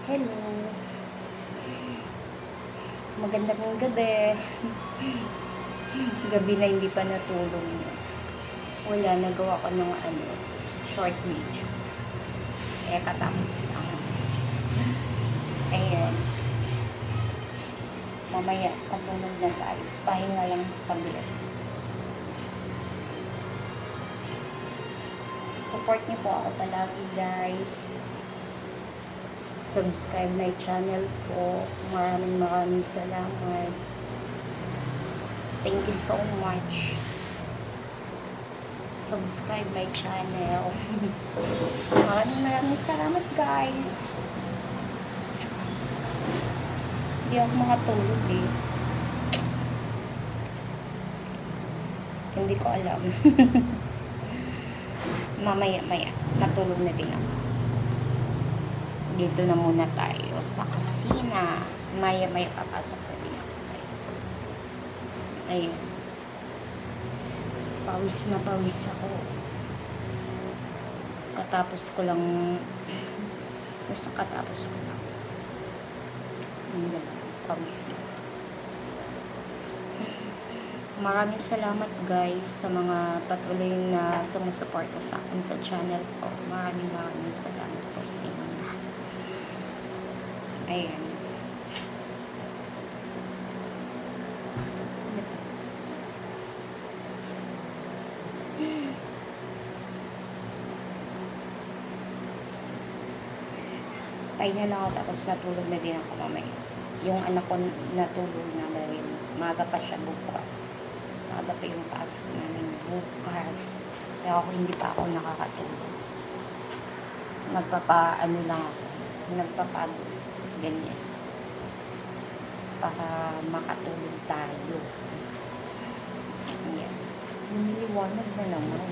Hello. Magandang gabi. Gabi na hindi pa natulog. Wala, nagawa ko ng short video. Katapos lang. Ayan. Mamaya, patulog na tayo. Pahinga lang sa bilet. Support niyo po ako palagi, guys. Subscribe my channel po. Maraming salamat. Thank you so much. Subscribe my channel. Maraming salamat, guys. Hindi ako makatulog eh. Hindi ko alam. Mamaya, matulog na din ako. Dito na muna tayo sa kusina. Maya papasok na din ako. Ayun. Pawis na pawis ako. Katapos ko lang basta katapos ko lang. Pawis. Maraming salamat, guys, sa mga patuloy na sumusuporta sa akin sa channel ko. Maraming salamat po sa inyo. Ayan. Kain na lang ako tapos natulog na din ako mamaya. Yung anak ko natulog na rin. Maaga pa siya bukas. Maaga pa yung pasok namin bukas. Kaya ako hindi pa ako nakakatulog. Nagpapaano lang ako. Nagpapagod. Ganyan. Para makatulog tayo. Ayan. Lumiliwanag na naman.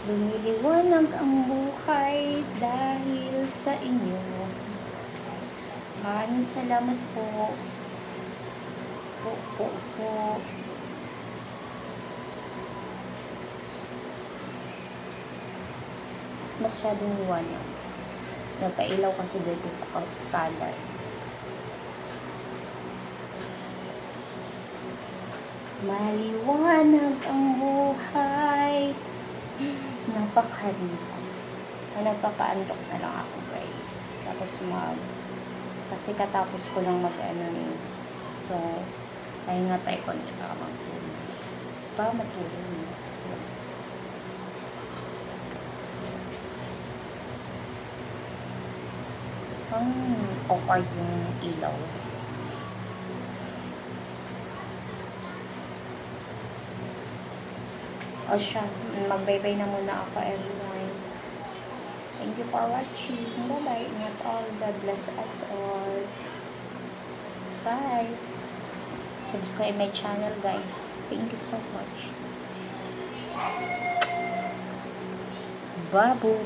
Lumiliwanag ang buhay dahil sa inyo. Maraming salamat po. Po. Masyadong liwanag. Nagpailaw kasi dito sa outside. Maliwanag ang buhay. Napakalito. Nagpapaantok na lang ako, guys. Tapos kasi katapos ko lang so pahinga tayo konti para magpulis. Para matulog. Ang awkward yung ilaw. O siya, mag-bye-bye na muna ako, everyone. Thank you for watching. Bye-bye. Ingat all. God bless us all. Bye. Subscribe my channel, guys. Thank you so much. Babu.